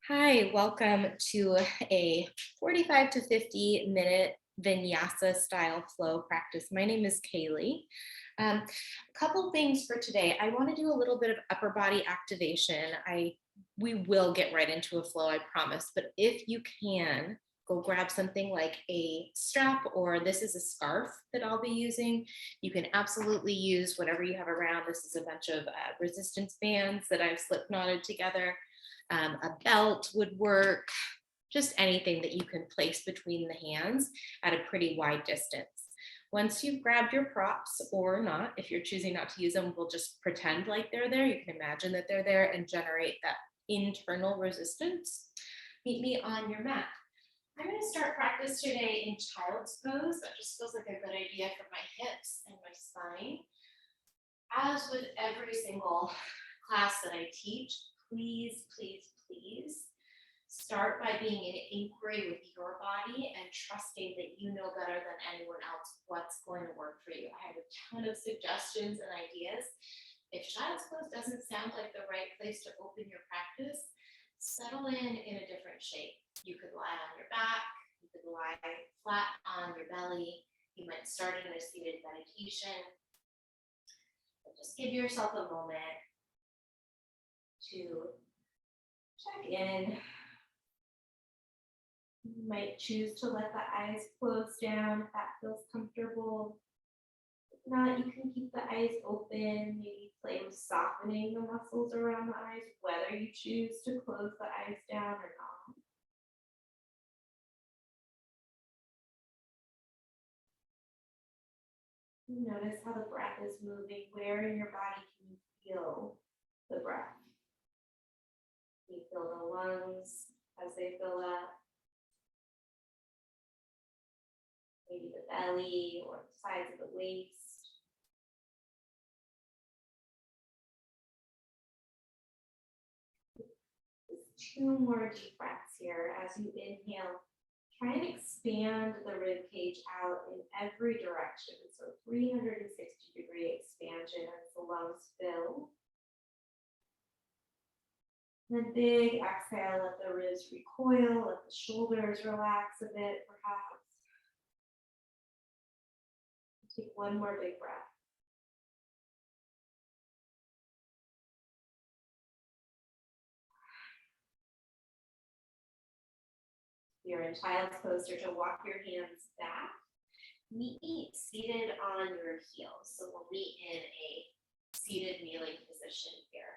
Hi, welcome to a 45 to 50-minute Vinyasa style flow practice. My name is Kailey. A couple things for today. I want to do a little bit of upper body activation. We will get right into a flow, I promise. But if you can, go grab something like a strap, or this is a scarf that I'll be using. You can absolutely use whatever you have around. This is a bunch of resistance bands that I've slip knotted together. A belt would work, just anything that you can place between the hands at a pretty wide distance. Once you've grabbed your props, or not, if you're choosing not to use them, we'll just pretend like they're there. You can imagine that they're there and generate that internal resistance. Meet me on your mat. I'm going to start practice today in child's pose. That just feels like a good idea for my hips and my spine. As with every single class that I teach, please, please, please start by being in inquiry with your body and trusting that you know better than anyone else what's going to work for you. I have a ton of suggestions and ideas. If child's pose doesn't sound like the right place to open your practice, settle in a different shape. You could lie on your back, you could lie flat on your belly. You might start in a seated meditation. But just give yourself a moment to check in. You might choose to let the eyes close down if that feels comfortable. If not, you can keep the eyes open, maybe play with softening the muscles around the eyes, whether you choose to close the eyes down or not. Notice how the breath is moving. Where in your body can you feel the breath? Can you feel the lungs as they fill up? Maybe the belly or the sides of the waist. Just 2 more deep breaths here. As you inhale, try and expand the rib cage out in every direction. So 360-degree expansion as the lungs fill. And then big exhale, let the ribs recoil, let the shoulders relax a bit, perhaps. Take 1 more big breath. You're in child's pose, start to walk your hands back. Meet me seated on your heels. So we'll meet in a seated kneeling position here.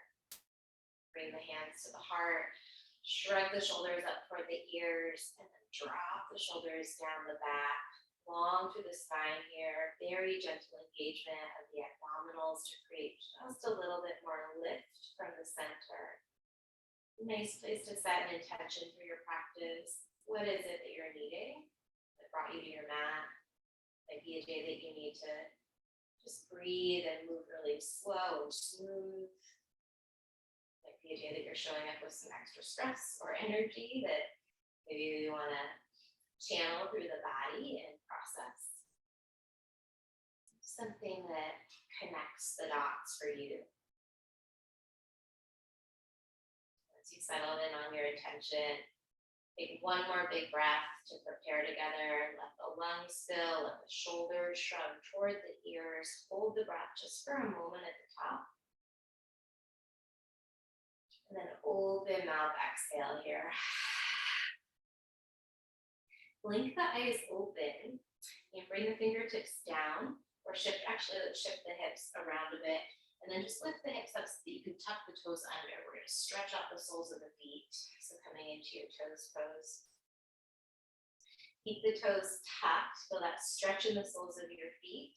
Bring the hands to the heart, shrug the shoulders up toward the ears, and then drop the shoulders down the back, long through the spine here. Very gentle engagement of the abdominals to create just a little bit more lift from the center. Nice place to set an intention for your practice. What is it that you're needing that brought you to your mat? Might be a day that you need to just breathe and move really slow and smooth. Might be a day that you're showing up with some extra stress or energy that maybe you want to channel through the body and process. Something that connects the dots for you. Once you settle in on your intention, take 1 more big breath to prepare together. Let the lungs fill, let the shoulders shrug toward the ears. Hold the breath just for a moment at the top. And then open mouth exhale here. Blink the eyes open and bring the fingertips down, or shift the hips around a bit. And then just lift the hips up so that you can tuck the toes under. We're going to stretch out the soles of the feet. So coming into your toes pose. Keep the toes tucked, feel that stretch in the soles of your feet.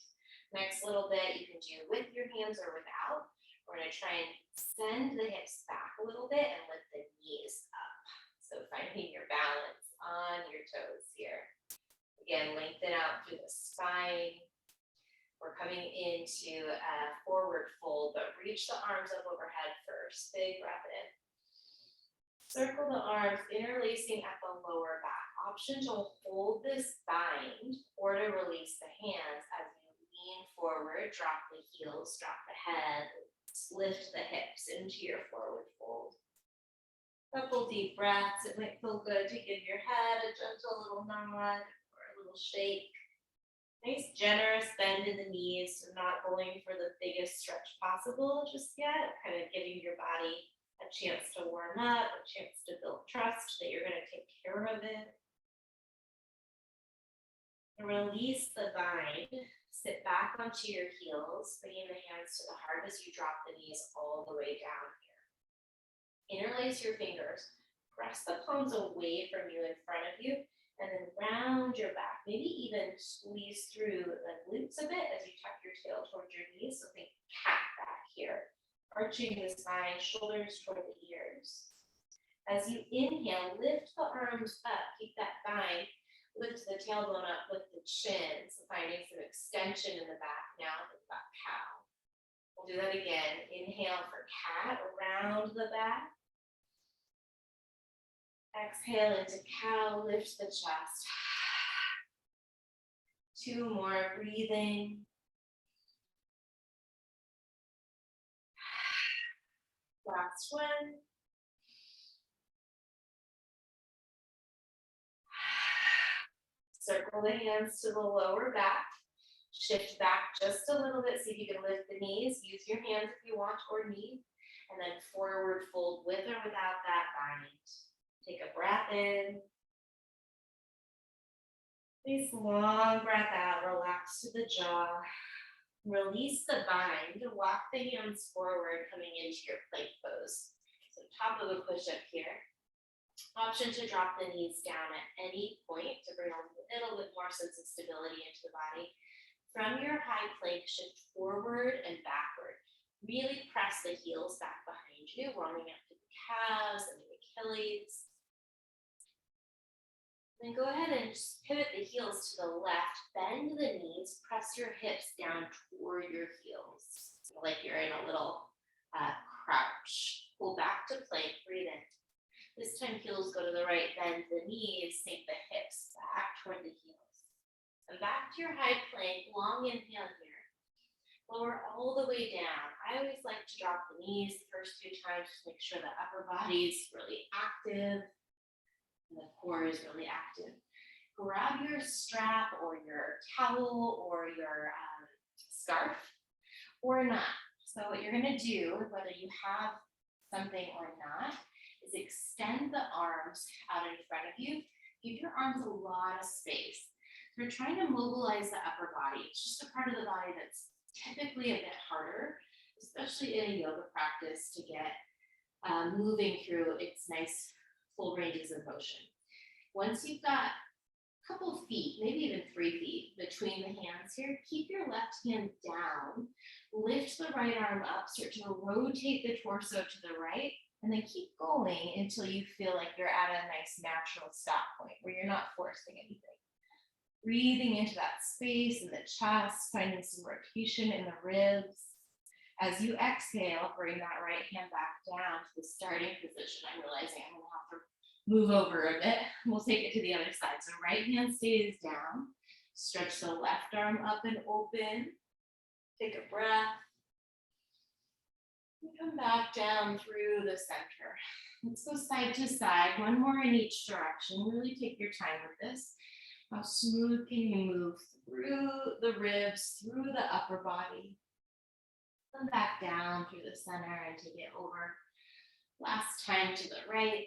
Next little bit you can do with your hands or without. We're going to try and send the hips back a little bit and lift the knees up. So finding your balance on your toes here. Again, lengthen out through the spine. We're coming into a forward fold, but reach the arms up overhead first. Big breath in. Circle the arms, interlacing at the lower back. Option to hold this bind or to release the hands as you lean forward, drop the heels, drop the head, lift the hips into your forward fold. Couple deep breaths. It might feel good to give your head a gentle little nod or a little shake. Nice generous bend in the knees, so not going for the biggest stretch possible just yet, kind of giving your body a chance to warm up, a chance to build trust that you're going to take care of it. Release the bind. Sit back onto your heels, bringing the hands to the heart as you drop the knees all the way down here. Interlace your fingers. Press the palms away from you in front of you, and then round your back. Maybe even squeeze through the glutes a bit as you tuck your tail towards your knees. So think cat back here. Arching the spine, shoulders toward the ears. As you inhale, lift the arms up. Keep that bind. Lift the tailbone up with the chin. So finding some extension in the back now. Think about cow. We'll do that again. Inhale for cat, around the back. Exhale into cow, lift the chest. 2 more, breathing. Last one. Circle the hands to the lower back. Shift back just a little bit. See if you can lift the knees. Use your hands if you want or need. And then forward fold with or without that bind. Take a breath in. Nice long breath out. Relax to the jaw. Release the bind. Walk the hands forward, coming into your plank pose. So top of a push-up here. Option to drop the knees down at any point to bring a little bit more sense of stability into the body. From your high plank, shift forward and backward. Really press the heels back behind you, warming up to the calves and the Achilles. Then go ahead and just pivot the heels to the left, bend the knees, press your hips down toward your heels, like you're in a little crouch. Pull back to plank, breathe in. This time heels go to the right, bend the knees, sink the hips back toward the heels. And back to your high plank, long inhale here. Lower all the way down. I always like to drop the knees the first 2 times, just make sure the upper body is really active. And the core is really active. Grab your strap or your towel or your scarf or not. So what you're going to do, whether you have something or not, is extend the arms out in front of you. Give your arms a lot of space. So we're trying to mobilize the upper body. It's just a part of the body that's typically a bit harder, especially in a yoga practice, to get moving through its nice full ranges of motion. Once you've got a couple feet, maybe even 3 feet between the hands here, keep your left hand down, lift the right arm up, start to rotate the torso to the right, and then keep going until you feel like you're at a nice natural stop point where you're not forcing anything. Breathing into that space in the chest, finding some rotation in the ribs. As you exhale, bring that right hand back down to the starting position. I'm realizing I'm going to have to move over a bit. We'll take it to the other side. So right hand stays down. Stretch the left arm up and open. Take a breath. And come back down through the center. Let's go side to side. 1 more in each direction. Really take your time with this. How smooth can you move through the ribs, through the upper body? Come back down through the center and take it over. Last time to the right.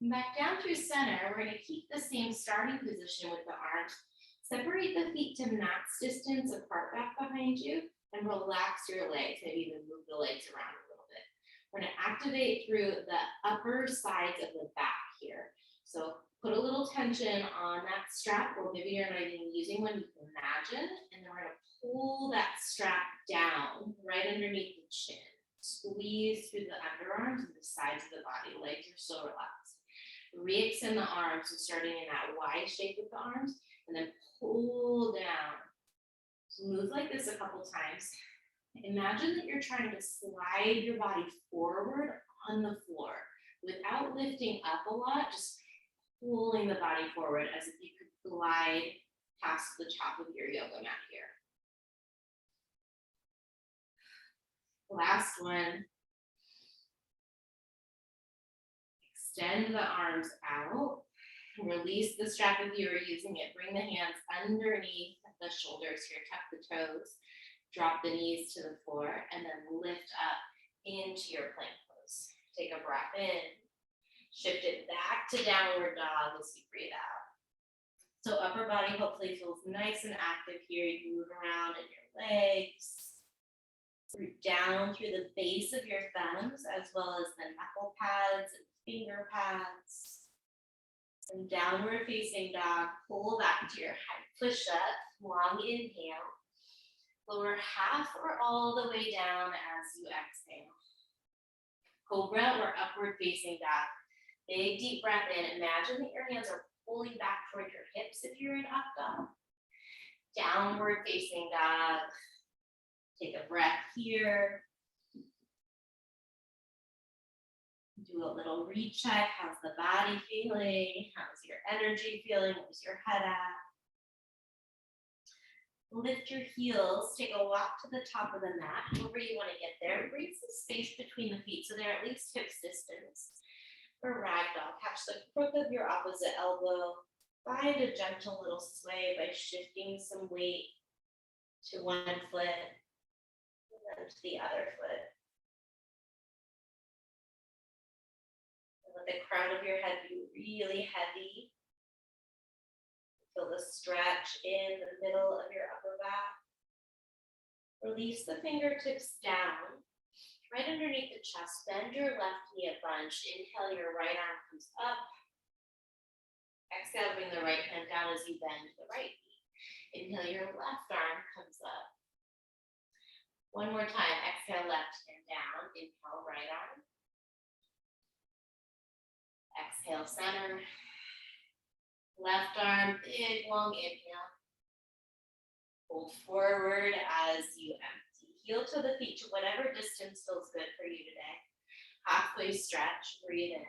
Back down through center, we're going to keep the same starting position with the arms. Separate the feet to max distance apart back behind you and relax your legs. Maybe even move the legs around a little bit. We're going to activate through the upper sides of the back here. So put a little tension on that strap, or maybe you're not even using one, you can imagine. And then we're going to pull that strap down right underneath the chin. Squeeze through the underarms and the sides of the body. Legs are so relaxed. Re-extend the arms, so starting in that wide shape with the arms, and then pull down. So move like this a couple times. Imagine that you're trying to slide your body forward on the floor without lifting up a lot, just pulling the body forward as if you could glide past the top of your yoga mat here. Last one. Extend the arms out. Release the strap if you are using it. Bring the hands underneath the shoulders here. Tuck the toes. Drop the knees to the floor. And then lift up into your plank pose. Take a breath in. Shift it back to downward dog as you breathe out. So upper body hopefully feels nice and active here. You can move around in your legs. Root down through the base of your thumbs as well as the knuckle pads and finger pads. And downward facing dog, pull back to your high push-up, long inhale. Lower half or all the way down as you exhale. Cobra or upward facing dog. Big deep breath in. Imagine that your hands are pulling back toward your hips if you're in up dog. Downward facing dog. Take a breath here. Do a little recheck. How's the body feeling? How's your energy feeling? Where's your head at? Lift your heels. Take a walk to the top of the mat. However you want to get there. Bring some space between the feet so they're at least hips distance. For ragdoll, catch the crook of your opposite elbow. Find a gentle little sway by shifting some weight to one foot and then to the other foot. And let the crown of your head be really heavy. Feel the stretch in the middle of your upper back. Release the fingertips down. Right underneath the chest, bend your left knee a bunch. Inhale, your right arm comes up. Exhale, bring the right hand down as you bend the right knee. Inhale, your left arm comes up. One more time, exhale, left hand down. Inhale, right arm. Exhale, center. Left arm, big, long inhale. Hold forward as you empty. Heel to the feet to whatever distance feels good for you today. Halfway stretch, breathe in.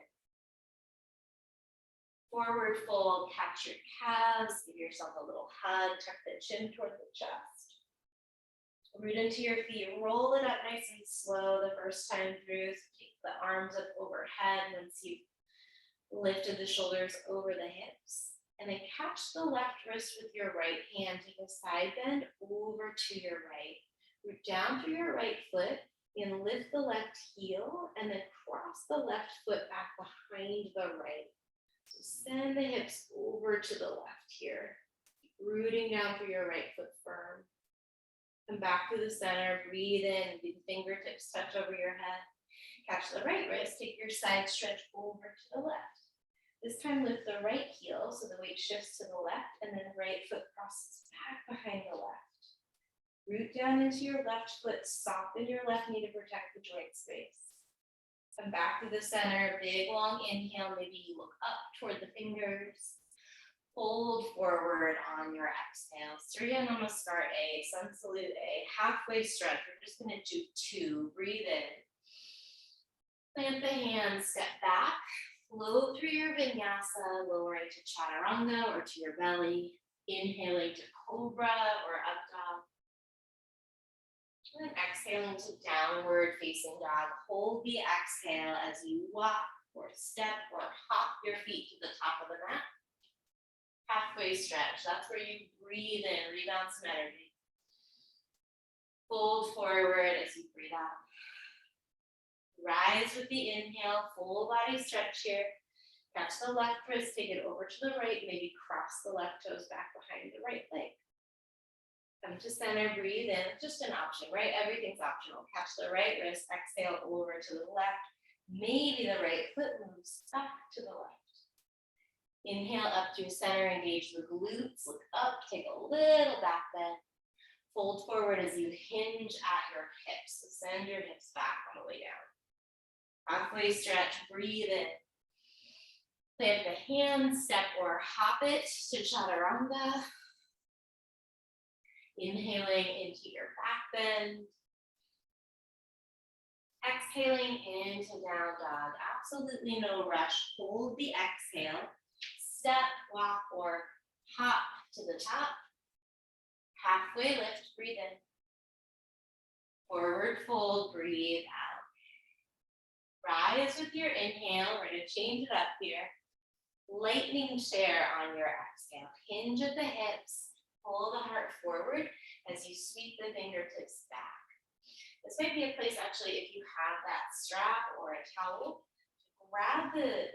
Forward fold, catch your calves, give yourself a little hug, tuck the chin toward the chest. Root into your feet, roll it up nice and slow the first time through. So take the arms up overhead once you've lifted the shoulders over the hips. And then catch the left wrist with your right hand, take a side bend over to your right. Root down through your right foot and lift the left heel and then cross the left foot back behind the right. So send the hips over to the left here. Rooting down through your right foot firm. Come back to the center, breathe in, the fingertips touch over your head. Catch the right wrist, take your side stretch over to the left. This time lift the right heel so the weight shifts to the left and then the right foot crosses back behind the left. Root down into your left foot, soften your left knee to protect the joint space. Come back to the center, big long inhale, maybe you look up toward the fingers. Fold forward on your exhale. Surya Namaskar A, Sun Salute A, halfway stretch. We're just gonna do two, breathe in. Plant the hands, step back, flow through your Vinyasa, lowering to Chaturanga or to your belly. Inhaling to Cobra or Up Dog. And then exhaling to downward facing dog. Hold the exhale as you walk or step or hop your feet to the top of the mat. Halfway stretch, that's where you breathe in, rebound some energy. Fold forward as you breathe out. Rise with the inhale, full body stretch here. Catch the left wrist, take it over to the right, maybe cross the left toes back behind the right leg. Come to center, breathe in, just an option, right? Everything's optional. Catch the right wrist, exhale over to the left. Maybe the right foot moves back to the left. Inhale up through center, engage the glutes, look up, take a little back bend. Fold forward as you hinge at your hips. So send your hips back on the way down. Halfway stretch, breathe in. Plant the hands, step or hop it to Chaturanga. Inhaling into your back bend. Exhaling into down dog. Absolutely no rush. Hold the exhale. Step, walk, or hop to the top. Halfway lift, breathe in. Forward fold, breathe out. rise with your inhale. We're going to change it up here. Lightning chair on your exhale. Hinge at the hips. Pull the heart forward as you sweep the fingertips back. This might be a place, actually, if you have that strap or a towel, grab the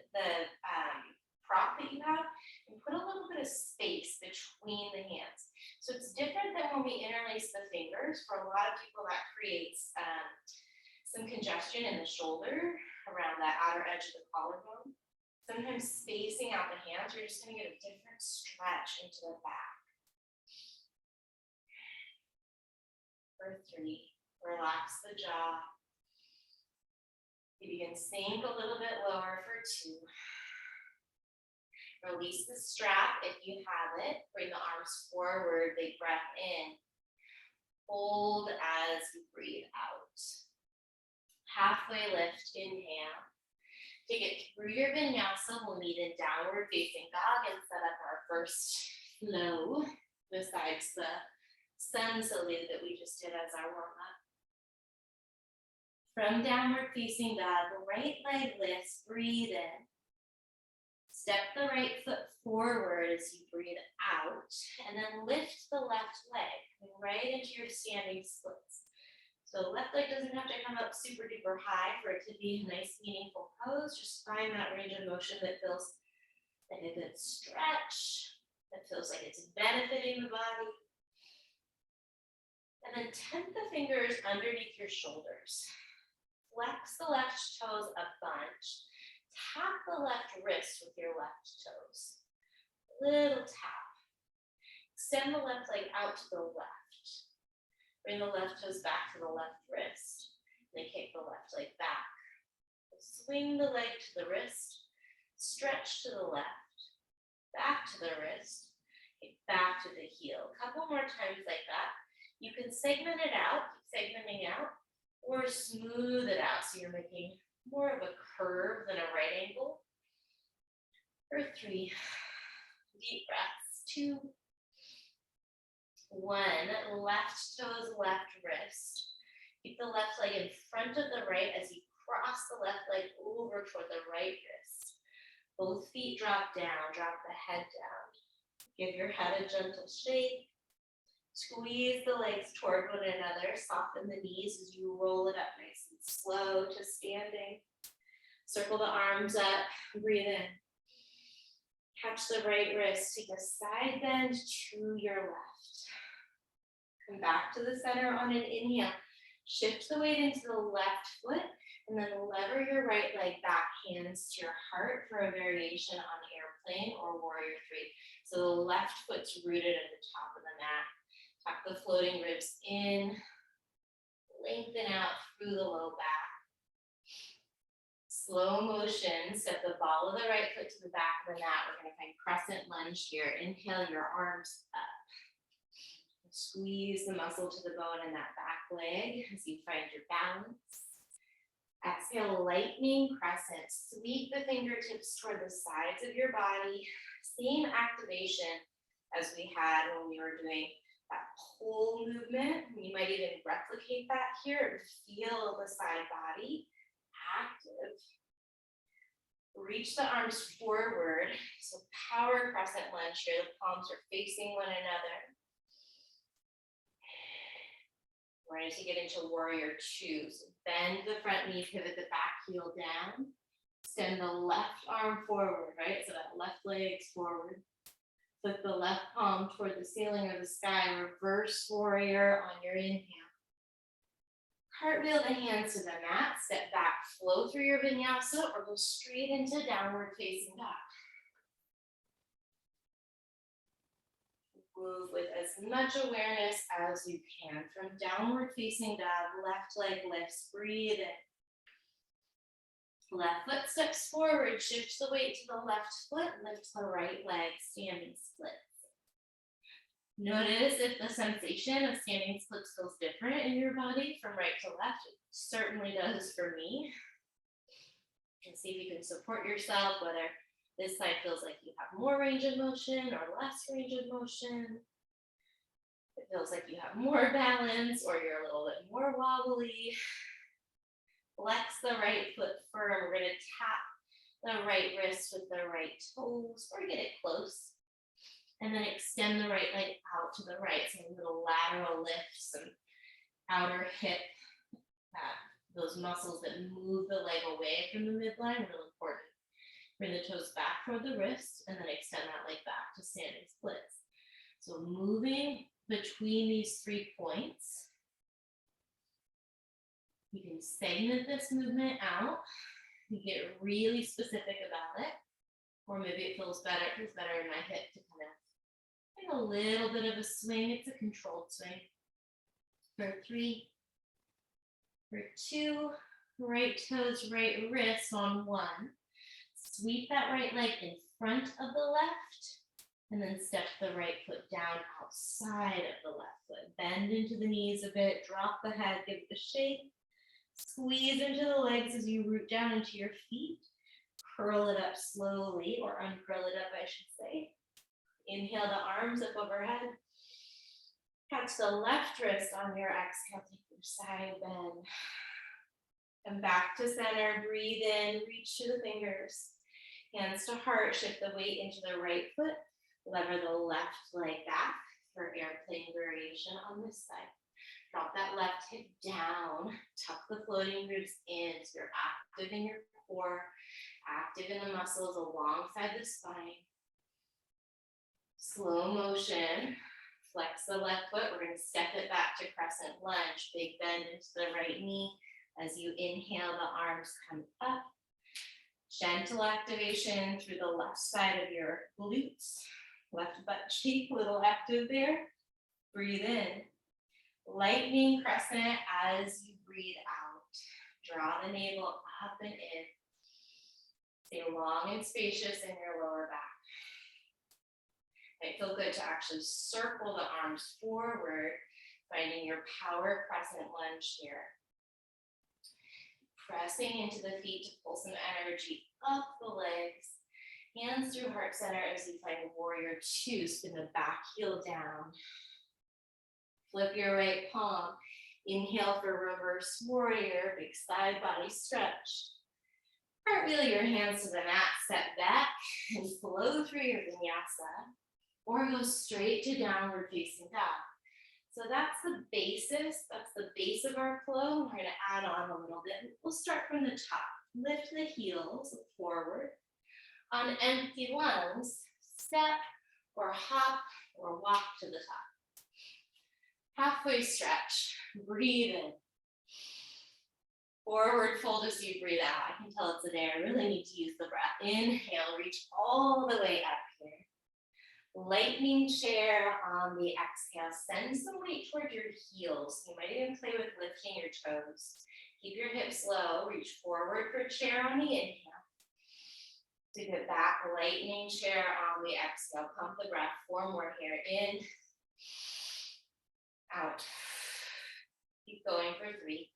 prop that you have and put a little bit of space between the hands. So it's different than when we interlace the fingers. For a lot of people, that creates some congestion in the shoulder around that outer edge of the collarbone. Sometimes spacing out the hands, you're just going to get a different stretch into the back. For 3, relax the jaw. You begin sink a little bit lower for 2. Release the strap if you have it. Bring the arms forward, big breath in. Hold as you breathe out. Halfway lift, inhale. Take it through your vinyasa. We'll meet in downward facing dog and set up our first flow besides the sun salute that we just did as our warm-up. From downward facing dog, the right leg lifts, breathe in. Step the right foot forward as you breathe out, and then lift the left leg right into your standing splits. So the left leg doesn't have to come up super duper high for it to be a nice meaningful pose. Just find that range of motion that feels like a good stretch, that feels like it's benefiting the body. And then tent the fingers underneath your shoulders. Flex the left toes a bunch. Tap the left wrist with your left toes. Little tap. Extend the left leg out to the left. Bring the left toes back to the left wrist. Then kick the left leg back. Swing the leg to the wrist. Stretch to the left. Back to the wrist. Kick back to the heel. A couple more times like that. You can segment it out, segmenting out, or smooth it out so you're making more of a curve than a right angle. For 3, deep breaths. 2, 1, left toes, left wrist. Keep the left leg in front of the right as you cross the left leg over toward the right wrist. Both feet drop down, drop the head down. Give your head a gentle shake. Squeeze the legs toward one another. Soften the knees as you roll it up nice and slow to standing. Circle the arms up, breathe in. Catch the right wrist, take a side bend to your left. Come back to the center on an inhale. Shift the weight into the left foot and then lever your right leg back, hands to your heart for a variation on airplane or warrior 3. So the left foot's rooted at the top of the mat. Tuck the floating ribs in, lengthen out through the low back. Slow motion, step the ball of the right foot to the back of the mat. We're gonna find crescent lunge here. Inhale your arms up. Squeeze the muscle to the bone in that back leg as you find your balance. Exhale, lightning crescent. Sweep the fingertips toward the sides of your body. Same activation as we had when we were doing that pull movement. You might even replicate that here and feel the side body active. Reach the arms forward. So power crescent lunge here. The palms are facing one another. We're going to get into warrior 2. So bend the front knee, pivot the back heel down. Extend the left arm forward, right? So that left leg's forward. Flip the left palm toward the ceiling or the sky. Reverse warrior on your inhale. Cartwheel the hands to the mat. Step back, flow through your vinyasa, or go straight into downward facing dog. Move with as much awareness as you can. From downward facing dog, left leg lifts, breathe in. Left foot steps forward, shift the weight to the left foot, lift the right leg, standing splits. Notice if the sensation of standing splits feels different in your body from right to left. It certainly does for me. And see if you can support yourself, whether this side feels like you have more range of motion or less range of motion. It feels like you have more balance or you're a little bit more wobbly. Flex the right foot firm. We're gonna tap the right wrist with the right toes or get it close. And then extend the right leg out to the right. So a little lateral lift, some outer hip, those muscles that move the leg away from the midline, really important. Bring the toes back toward the wrist and then extend that leg back to standing splits. So moving between these 3 points. You can segment this movement out. You get really specific about it. Or maybe it feels better in my hip to kind of take a little bit of a swing. It's a controlled swing. For 3, for 2, right toes, right wrist on 1. Sweep that right leg in front of the left, and then step the right foot down outside of the left foot. Bend into the knees a bit, drop the head, give it a shake. Squeeze into the legs as you root down into your feet. Curl it up slowly, or uncurl it up, I should say. Inhale the arms up overhead. Catch the left wrist on your exhale, take your side bend. Come back to center, breathe in, reach to the fingers. Hands to heart, shift the weight into the right foot. Lever the left leg back for airplane variation on this side. Drop that left hip down, tuck the floating ribs in so you're active in your core, active in the muscles alongside the spine. Slow motion, flex the left foot. We're going to step it back to crescent lunge, big bend into the right knee. As you inhale, the arms come up. Gentle activation through the left side of your glutes. Left butt cheek, little active there. Breathe in. Lightning crescent as you breathe out. Draw the navel up and in. Stay long and spacious in your lower back. It might feel good to actually circle the arms forward, finding your power crescent lunge here. Pressing into the feet to pull some energy up the legs. Hands through heart center as you find warrior 2. Spin the back heel down. Flip your right palm. Inhale for reverse warrior. Big side body stretch. Cartwheel your hands to the mat. Step back and flow through your vinyasa. Or go straight to downward facing dog. So that's the basis. That's the base of our flow. We're going to add on a little bit. We'll start from the top. Lift the heels forward. On empty lungs, step or hop or walk to the top. Halfway stretch. Breathe in. Forward fold as you breathe out. I can tell it's a day I really need to use the breath. Inhale, reach all the way up here. Lightning chair on the exhale. Send some weight toward your heels. You might even play with lifting your toes. Keep your hips low. Reach forward for chair on the inhale. Take it back. Lightning chair on the exhale. Pump the breath. 4 more here. In. Out. Keep going for 3.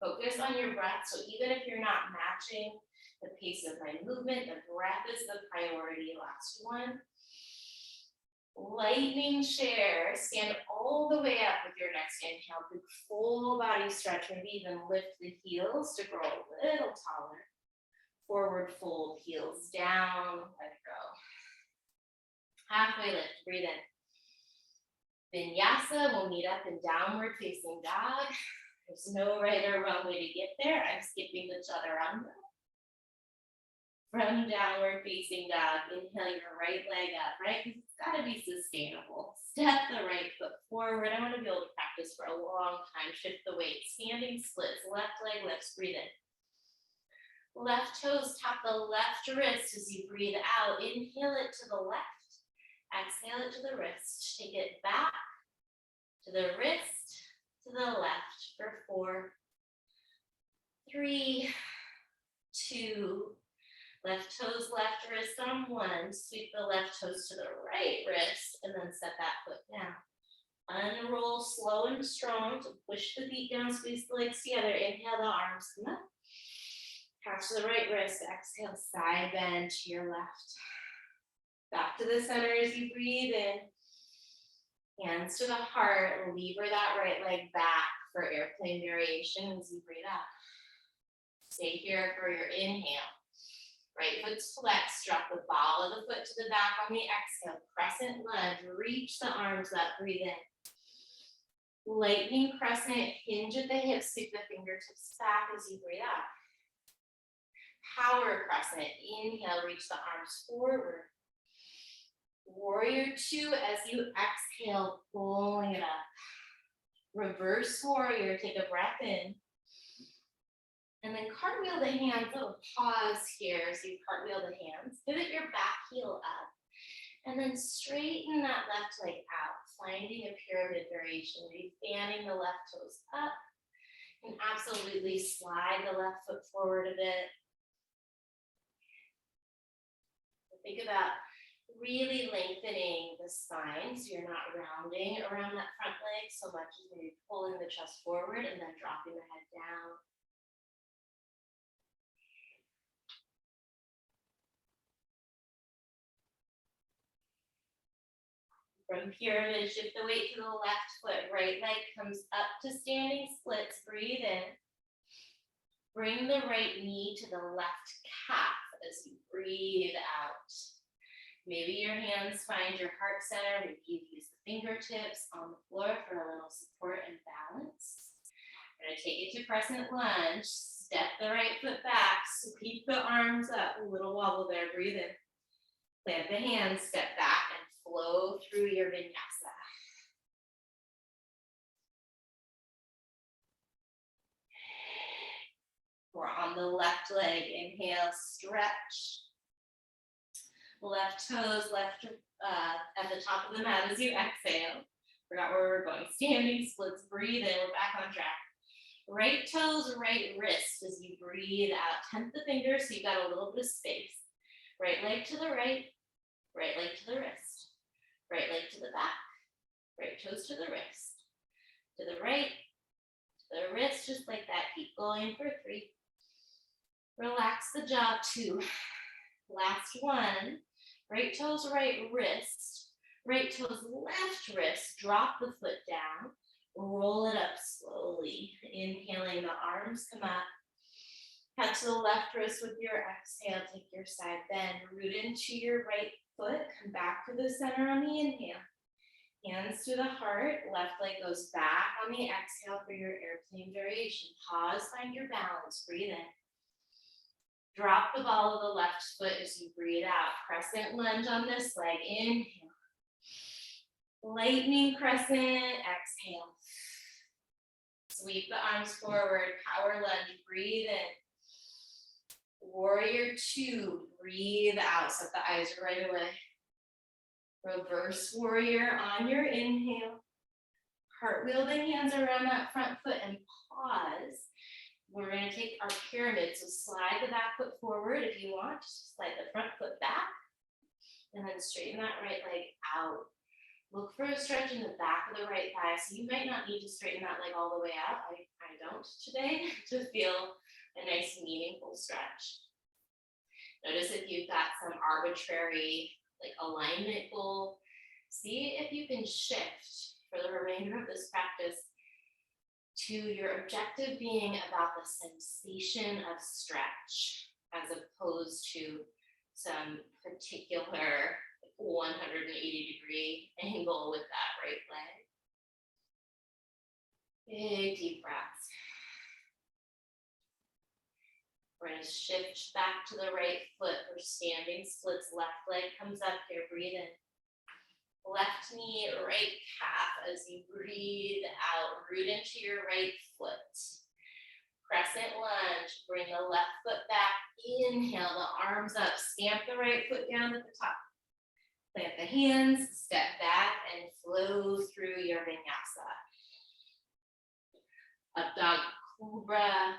Focus on your breath. So even if you're not matching the pace of my movement, the breath is the priority. Last one. Lightning chair. Stand all the way up with your next inhale. Big full body stretch. Maybe even lift the heels to grow a little taller. Forward fold, heels down, let it go. Halfway lift, breathe in. Vinyasa, we'll meet up in downward facing dog. There's no right or wrong way to get there. I'm skipping the chaturanga. From downward facing dog, inhale your right leg up, right? Because it's got to be sustainable. Step the right foot forward. I want to be able to practice for a long time. Shift the weight. Standing splits. Left leg lifts. Breathe in. Left toes tap the left wrist as you breathe out. Inhale it to the left. Exhale it to the wrist. Take it back to the wrist, to the left for 4, 3, 2, left toes, left wrist on 1. Sweep the left toes to the right wrist and then set that foot down. Unroll slow and strong to push the feet down, squeeze the legs together. Inhale, the arms come up. Catch the right wrist. Exhale, side bend to your left. Back to the center as you breathe in. Hands to the heart, lever that right leg back for airplane variation as you breathe out. Stay here for your inhale. Right foot's flexed, drop the ball of the foot to the back on the exhale. Crescent lunge, reach the arms up, breathe in. Lightning crescent, hinge at the hips, sweep the fingertips back as you breathe out. Power crescent, inhale, reach the arms forward. Warrior two as you exhale, pulling it up. Reverse warrior, take a breath in. And then cartwheel the hands, little pause here as you cartwheel the hands. Pivot your back heel up. And then straighten that left leg out, finding a pyramid variation. Fanning the left toes up. And absolutely slide the left foot forward a bit. Think about really lengthening the spine so you're not rounding around that front leg so much as maybe pulling the chest forward and then dropping the head down. From pyramid, shift the weight to the left foot. Right leg comes up to standing splits. Breathe in. Bring the right knee to the left calf as you breathe out. Maybe your hands find your heart center. Maybe you use the fingertips on the floor for a little support and balance. I'm going to take it to crescent lunge. Step the right foot back. Sweep the arms up. A little wobble there. Breathe in. Plant the hands. Step back and flow through your vinyasa. We're on the left leg. Inhale, stretch. Left toes, left at the top of the mat as you exhale. Forgot where we were going. Standing splits, breathe in, we're back on track. Right toes, right wrist as you breathe out. Temp the fingers so you got a little bit of space. Right leg to the right leg to the wrist. Right leg to the back, right toes to the wrist. To the right, to the wrist, just like that. Keep going for 3. Relax the jaw, 2. Last one. Right toes, right wrist. Right toes, left wrist. Drop the foot down. Roll it up slowly. Inhaling, the arms come up. Head to the left wrist with your exhale. Take your side bend. Root into your right foot. Come back to the center on the inhale. Hands to the heart. Left leg goes back on the exhale for your airplane variation. Pause, find your balance. Breathe in. Drop the ball of the left foot as you breathe out. Crescent lunge on this leg. Inhale. Lightning crescent. Exhale. Sweep the arms forward. Power lunge. Breathe in. Warrior two. Breathe out. Set the eyes right away. Reverse warrior on your inhale. Cartwheel the hands around that front foot and pause. We're going to take our pyramid, so slide the back foot forward if you want. Just slide the front foot back, and then straighten that right leg out. Look for a stretch in the back of the right thigh. So you might not need to straighten that leg all the way out. I don't today to feel a nice, meaningful stretch. Notice if you've got some arbitrary alignment goal, see if you can shift for the remainder of this practice to your objective being about the sensation of stretch as opposed to some particular 180-degree angle with that right leg. Big deep breaths. We're going to shift back to the right foot. We're standing splits. Left leg comes up here. Breathe in. Left knee, right calf as you breathe out. Root into your right foot. Crescent lunge. Bring the left foot back. Inhale the arms up. Stamp the right foot down at the top. Plant the hands. Step back and flow through your vinyasa. Up dog cobra.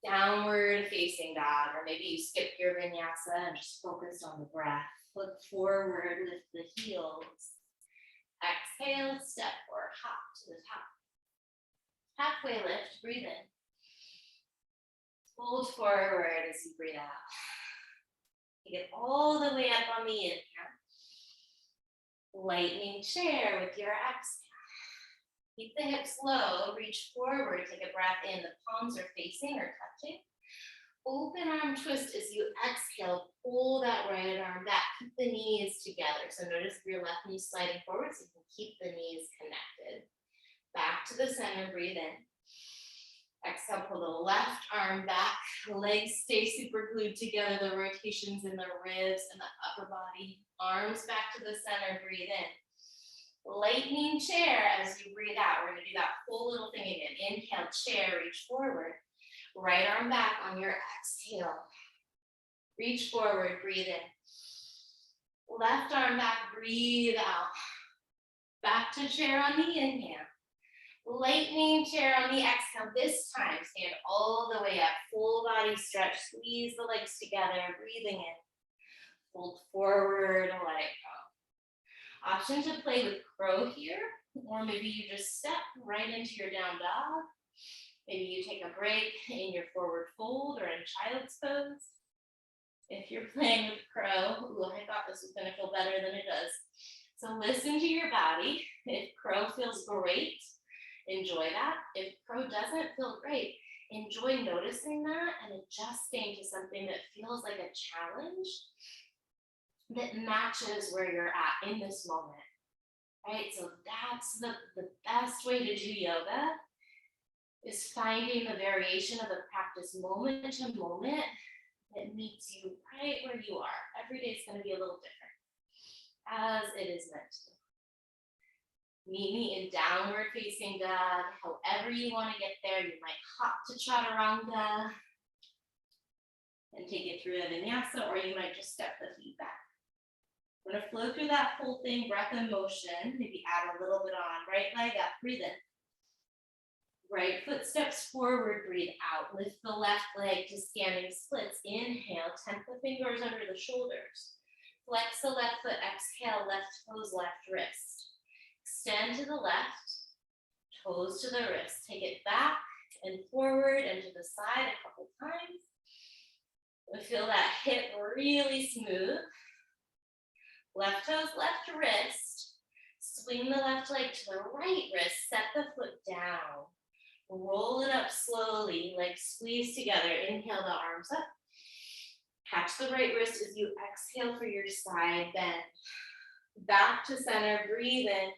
Downward facing dog, or maybe you skip your vinyasa and just focus on the breath. Look forward, lift the heels. Exhale, step or hop to the top. Halfway lift, breathe in. Fold forward as you breathe out. Take it all the way up on the inhale. Lightning chair with your exhale. Keep the hips low, reach forward, take a breath in. The palms are facing or touching. Open arm twist as you exhale, pull that right arm back, keep the knees together. So notice your left knee sliding forward so you can keep the knees connected. Back to the center, breathe in. Exhale, pull the left arm back, legs stay super glued together, the rotations in the ribs and the upper body. Arms back to the center, breathe in. Lightning chair as you breathe out. We're gonna do that full little thing again. Inhale, chair, reach forward. Right arm back on your exhale. Reach forward, breathe in. Left arm back, breathe out. Back to chair on the inhale. Lightning chair on the exhale. This time, stand all the way up. Full body stretch, squeeze the legs together, breathing in. Fold forward, let it go. Option to play with crow here, or maybe you just step right into your down dog. Maybe you take a break in your forward fold or in child's pose. If you're playing with crow, ooh, I thought this was gonna feel better than it does. So listen to your body. If crow feels great, enjoy that. If crow doesn't feel great, enjoy noticing that and adjusting to something that feels like a challenge that matches where you're at in this moment, right? So that's the best way to do yoga, is finding the variation of the practice moment to moment that meets you right where you are. Every day is going to be a little different, as it is meant to. Meet me in downward facing dog. However you want to get there, you might hop to chaturanga and take it through a vinyasa, or you might just step the feet back. We're going to flow through that whole thing, breath and motion. Maybe add a little bit on. Right leg up, breathe in. Right foot steps forward, breathe out. Lift the left leg to standing splits. Inhale, tent the fingers under the shoulders. Flex the left foot, exhale, left toes, left wrist. Extend to the left, toes to the wrist. Take it back and forward and to the side a couple times. We'll feel that hip really smooth. Left toes, left wrist. Swing the left leg to the right wrist. Set the foot down. Roll it up slowly, legs squeeze together. Inhale the arms up. Catch the right wrist as you exhale for your side bend. Back to center, breathe in.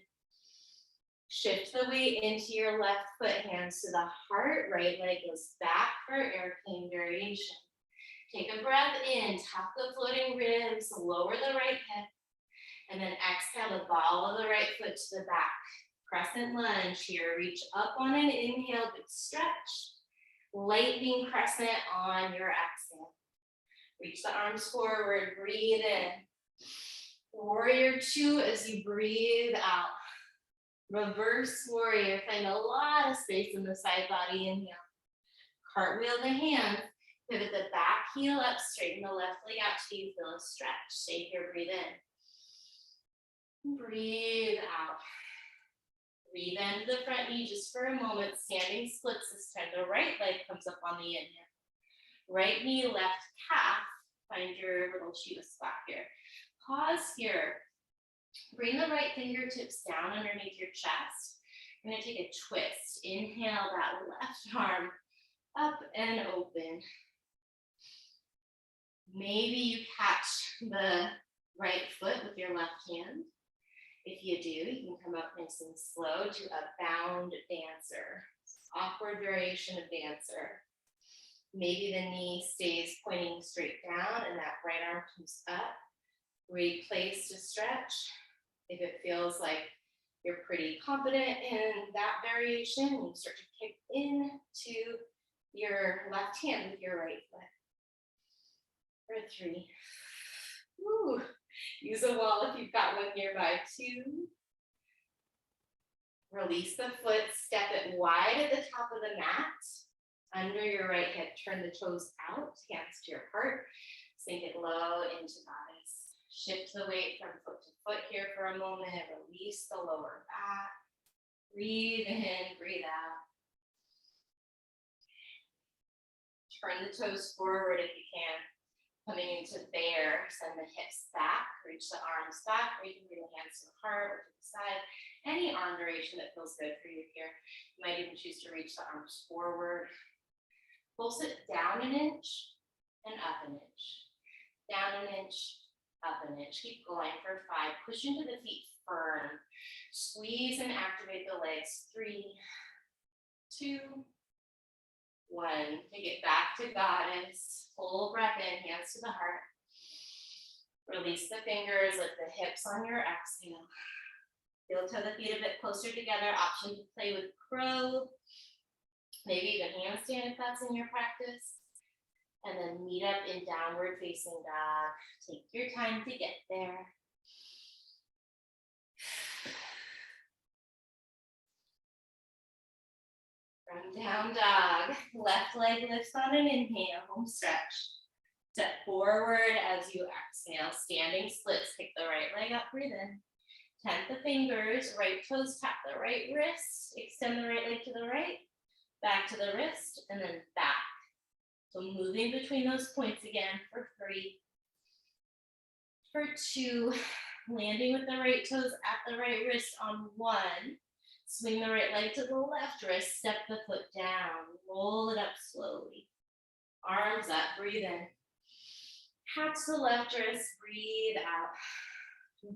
Shift the weight into your left foot, hands to the heart. Right leg goes back for airplane variation. Take a breath in, tuck the floating ribs, lower the right hip, and then exhale the ball of the right foot to the back. Crescent lunge here. Reach up on an inhale, big stretch. Lightning crescent on your exhale. Reach the arms forward, breathe in. Warrior two as you breathe out. Reverse warrior, find a lot of space in the side body, inhale. Cartwheel the hands, pivot the back heel up, straighten the left leg out till you feel a stretch. Stay here, breathe in. Breathe out. Breathe into the front knee just for a moment. Standing splits this time. The right leg comes up on the inhale. Right knee, left calf. Find your little Shiva spot here. Pause here. Bring the right fingertips down underneath your chest. You're going to take a twist. Inhale that left arm up and open. Maybe you catch the right foot with your left hand. If you do, you can come up nice and slow to a bound dancer. Awkward variation of dancer. Maybe the knee stays pointing straight down and that right arm comes up. Great place to stretch. If it feels like you're pretty confident in that variation, you start to kick into your left hand with your right foot. For 3. Woo. Use a wall if you've got one nearby. 2. Release the foot, step it wide at the top of the mat. Under your right hip, turn the toes out, hands to your heart. Sink it low into bodies. Shift the weight from foot to foot here for a moment. Release the lower back. Breathe in, breathe out. Turn the toes forward if you can. Coming into bear, send the hips back, reach the arms back, or you can bring the hands to the heart or to the side. Any arm duration that feels good for you here. You might even choose to reach the arms forward. Pulse it down an inch and up an inch. Down an inch, up an inch. Keep going for 5. Push into the feet firm. Squeeze and activate the legs. 3, 2, 1. Take it back to goddess. Full breath in, hands to the heart. Release the fingers, lift the hips on your exhale. Heel toe the feet a bit closer together. Option to play with crow. Maybe even handstand if that's in your practice. And then meet up in downward facing dog. Take your time to get there. From down dog, left leg lifts on an inhale, home stretch. Step forward as you exhale, standing splits, kick the right leg up, breathe in. Tent the fingers, right toes tap the right wrist, extend the right leg to the right, back to the wrist, and then back. So moving between those points again for 3, for 2, landing with the right toes at the right wrist on 1. Swing the right leg to the left wrist, step the foot down, roll it up slowly. Arms up, breathe in. Catch the left wrist, breathe out.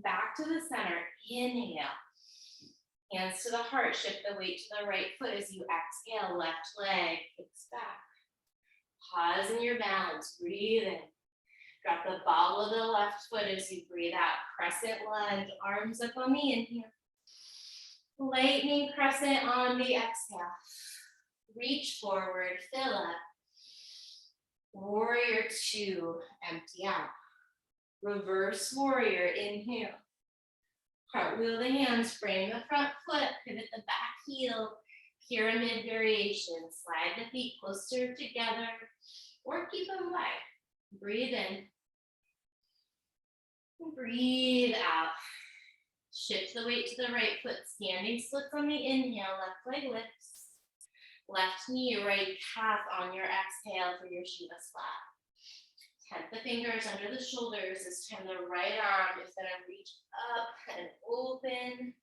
Back to the center, inhale. Hands to the heart, shift the weight to the right foot as you exhale, left leg kicks back. Pause in your balance, breathe in. Drop the ball of the left foot as you breathe out. Crescent lunge, arms up on the inhale. Lightning crescent on the exhale. Reach forward, fill up. Warrior 2, empty out. Reverse warrior, inhale. Cartwheel the hands, frame the front foot, pivot the back heel. Pyramid variation, slide the feet closer together or keep them wide. Breathe in. Breathe out. Shift the weight to the right foot, standing splits on the inhale, left leg lifts. Left knee, right calf on your exhale for your Shavasana. Tent the fingers under the shoulders. This time the right arm is gonna reach up and open.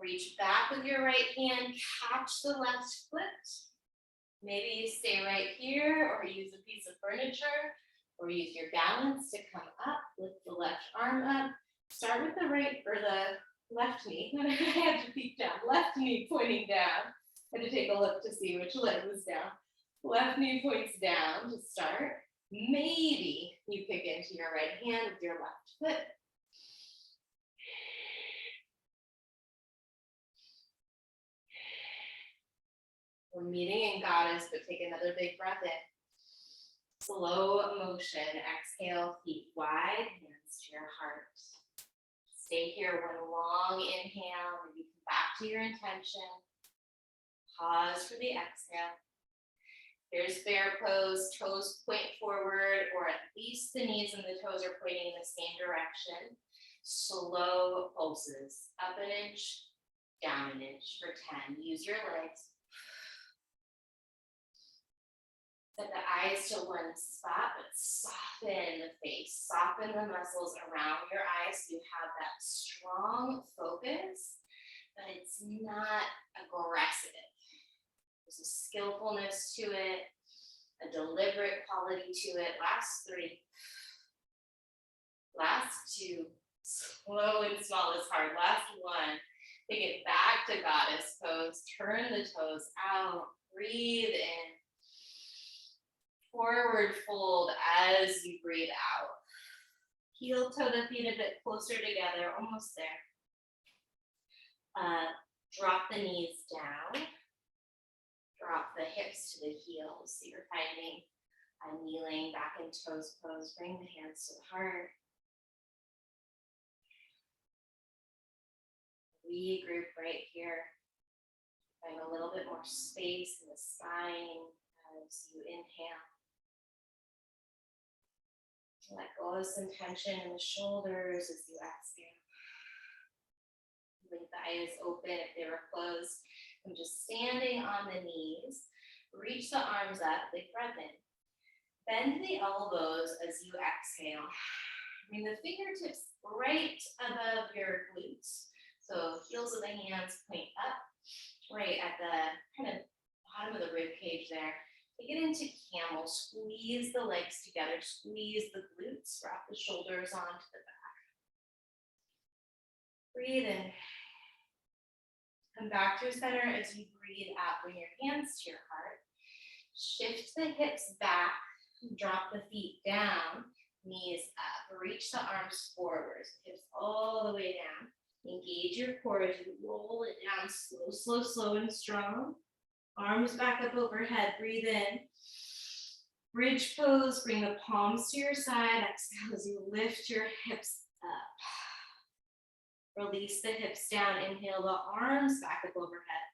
Reach back with your right hand, catch the left foot. Maybe you stay right here or use a piece of furniture or use your balance to come up, lift the left arm up. Start with the right or the left knee. I had to peek down. Left knee pointing down. I had to take a look to see which leg was down. Left knee points down to start. Maybe you kick into your right hand with your left foot. We're meeting in goddess, but take another big breath in. Slow motion, exhale, feet wide, hands to your heart. Stay here, one long inhale, maybe come back to your intention. Pause for the exhale. Here's bear pose, toes point forward, or at least the knees and the toes are pointing in the same direction. Slow pulses, up an inch, down an inch for 10. Use your legs. Set the eyes to one spot, but soften the face, soften the muscles around your eyes so you have that strong focus, but it's not aggressive. There's a skillfulness to it, a deliberate quality to it. Last 3. Last 2. Slow and small is hard. Last 1. Take it back to goddess pose. Turn the toes out. Breathe in. Forward fold as you breathe out. Heel toe the feet a bit closer together, almost there. Drop the knees down. Drop the hips to the heels. So you're finding a kneeling back in toes pose. Bring the hands to the heart. Regroup right here. Find a little bit more space in the spine as you inhale. Let go of some tension in the shoulders as you exhale. Leave the eyes open if they were closed. I'm just standing on the knees. Reach the arms up, big breath in. Bend the elbows as you exhale. Bring the fingertips right above your glutes. So heels of the hands point up, right at the kind of bottom of the rib cage there. Take it into camel. Squeeze the legs together. Squeeze the glutes. Wrap the shoulders onto the back. Breathe in. Come back to center as you breathe out. Bring your hands to your heart. Shift the hips back. Drop the feet down. Knees up. Reach the arms forward. Hips all the way down. Engage your core as you roll it down. Slow, slow, slow and strong. Arms back up overhead. Breathe in. Bridge pose. Bring the palms to your side. Exhale as you lift your hips up. Release the hips down. Inhale the arms back up overhead.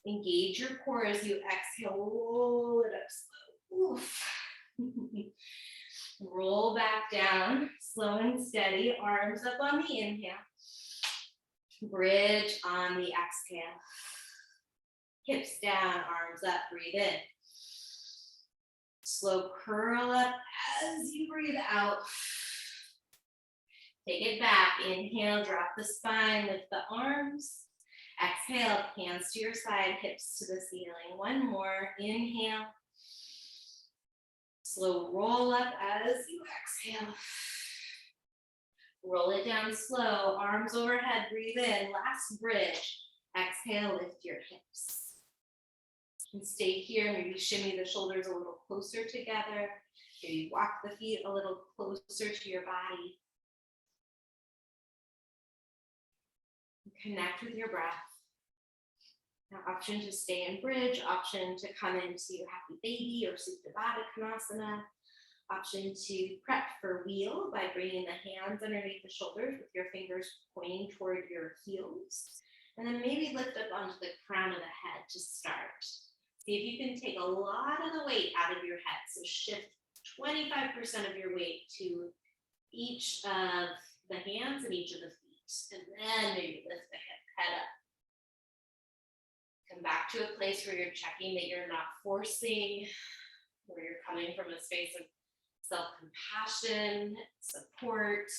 Engage your core as you exhale. Roll it up slow. Oof. Roll back down. Slow and steady. Arms up on the inhale. Bridge on the exhale. Hips down, arms up, breathe in. Slow curl up as you breathe out. Take it back. Inhale, drop the spine, lift the arms. Exhale, hands to your side, hips to the ceiling. One more. Inhale. Slow roll up as you exhale. Roll it down slow, arms overhead, breathe in. Last bridge. Exhale, lift your hips. And stay here, maybe shimmy the shoulders a little closer together. Maybe walk the feet a little closer to your body. Connect with your breath. Now, option to stay in bridge, option to come into happy baby or Supta Baddha Konasana. Option to prep for wheel by bringing the hands underneath the shoulders with your fingers pointing toward your heels. And then maybe lift up onto the crown of the head to start. See if you can take a lot of the weight out of your head. So shift 25% of your weight to each of the hands and each of the feet. And then maybe lift the head up. Come back to a place where you're checking that you're not forcing, where you're coming from a space of self-compassion, support,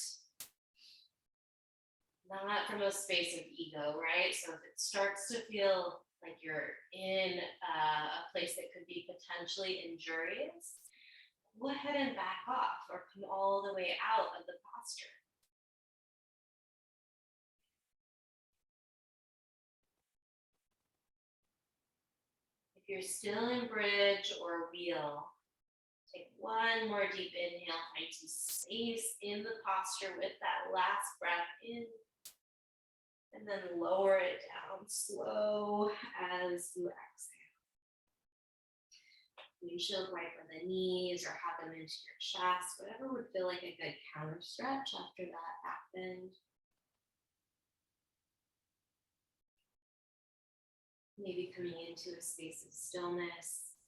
not from a space of ego, right? So if it starts to feel like you're in a place that could be potentially injurious, go ahead and back off or come all the way out of the posture. If you're still in bridge or wheel, take one more deep inhale, find some space in the posture with that last breath in. And then lower it down slow as you exhale. Windshield right for the knees or have them into your chest, whatever would feel like a good counter stretch after that back bend. Maybe coming into a space of stillness.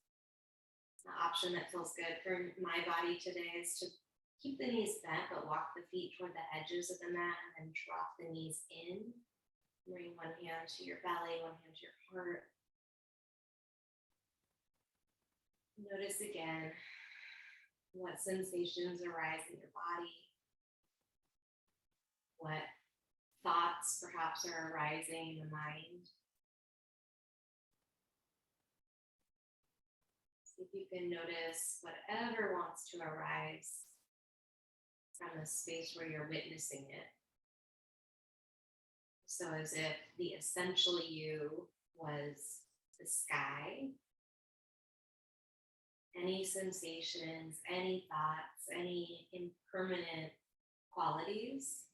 The option that feels good for my body today is to keep the knees bent, but walk the feet toward the edges of the mat and then drop the knees in. Bring one hand to your belly, one hand to your heart. Notice again what sensations arise in your body, what thoughts perhaps are arising in the mind. See if you can notice whatever wants to arise from a space where you're witnessing it. So as if the essential you was the sky. Any sensations, any thoughts, any impermanent qualities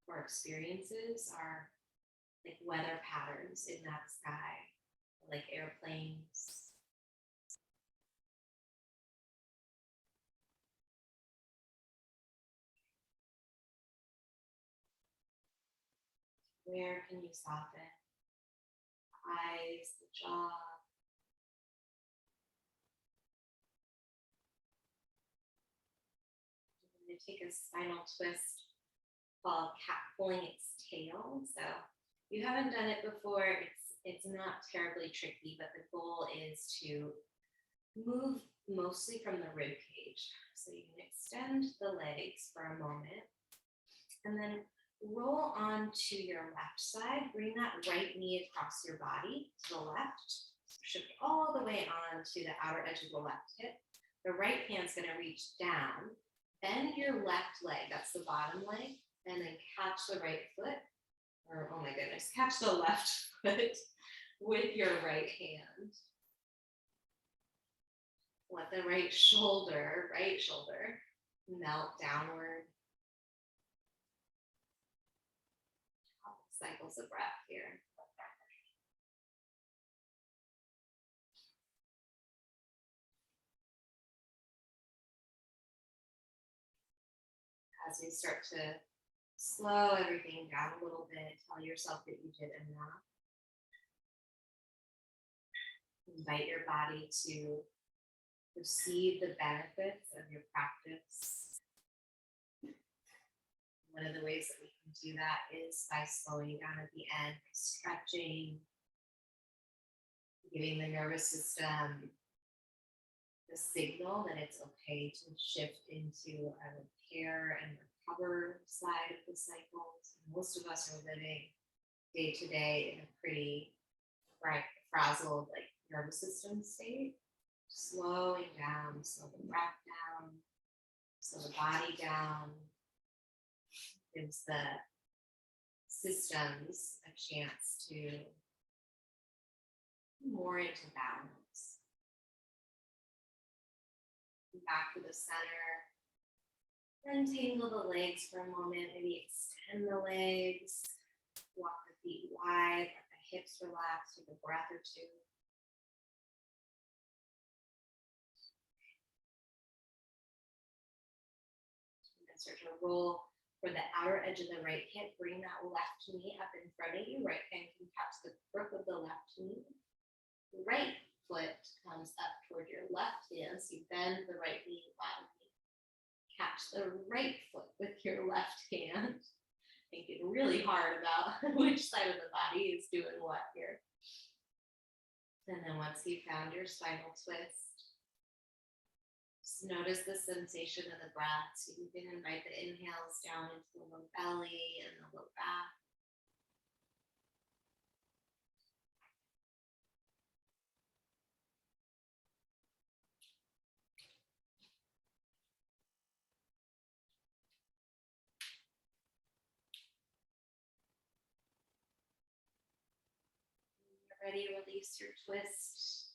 or experiences are like weather patterns in that sky, like airplanes. Where can you soften? The eyes, the jaw. I'm going to take a spinal twist called cat pulling its tail. So if you haven't done it before, it's not terribly tricky, but the goal is to move mostly from the rib cage. So you can extend the legs for a moment and then roll onto your left side. Bring that right knee across your body to the left. Shift all the way on to the outer edge of the left hip. The right hand's going to reach down. Bend your left leg, that's the bottom leg, and then catch the right foot, or oh my goodness, catch the left foot with your right hand. Let the right shoulder melt downward. Couple cycles of breath here. As you start to slow everything down a little bit, tell yourself that you did enough. Invite your body to receive the benefits of your practice. One of the ways that we can do that is by slowing down at the end, stretching, giving the nervous system the signal that it's okay to shift into a repair and recover side of the cycles. Most of us are living day to day in a pretty frazzled nervous system state. Slowing down, slow the breath down, slow the body down, gives the systems a chance to more into balance. Back to the center. Untangle the legs for a moment. Maybe extend the legs. Walk the feet wide. Let the hips relax. Take a breath or two. And then start to roll for the outer edge of the right hip. Bring that left knee up in front of you. Right hand can catch the crook of the left knee. Right foot comes up toward your left hand, so you bend the right knee, bottom knee. Catch the right foot with your left hand. Thinking really hard about which side of the body is doing what here. And then once you found your spinal twist, just notice the sensation of the breath. So you can invite the inhales down into the low belly and the low back. Ready, release your twist.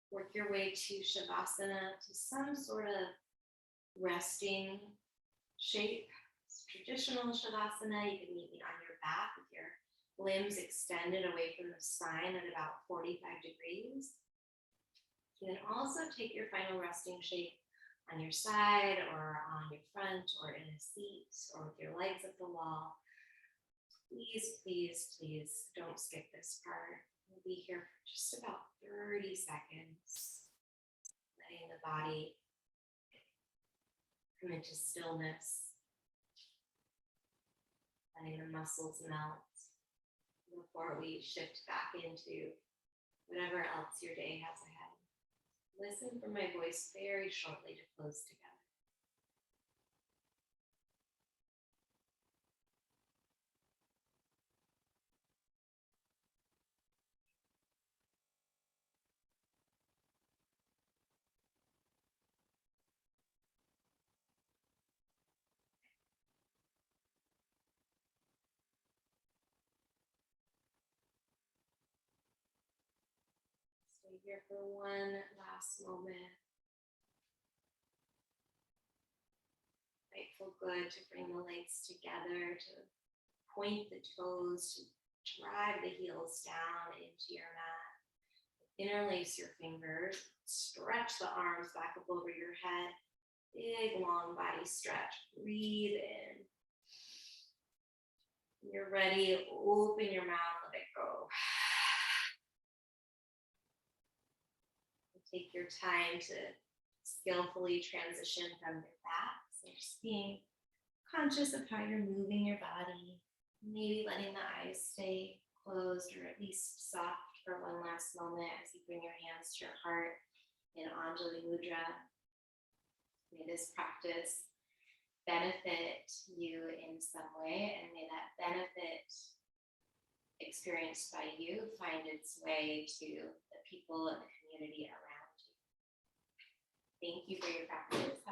Work your way to Shavasana, to some sort of resting shape. It's traditional Shavasana. You can meet me on your back with your limbs extended away from the spine at about 45 degrees. You can also take your final resting shape on your side or on your front or in a seat or with your legs at the wall. Please, please, please don't skip this part. We'll be here for just about 30 seconds, letting the body come into stillness, letting the muscles melt before we shift back into whatever else your day has ahead. Listen for my voice very shortly to close together. Stay here for one last moment. Might feel good to bring the legs together, to point the toes, to drive the heels down into your mat. Interlace your fingers, stretch the arms back up over your head. Big long body stretch. Breathe in. When you're ready, open your mouth, let it go. Take your time to skillfully transition from your back. So just being conscious of how you're moving your body, maybe letting the eyes stay closed or at least soft for one last moment as you bring your hands to your heart. in Anjali Mudra. May this practice benefit you in some way, and may that benefit experienced by you find its way to the people and the community around you. Thank you for your practice.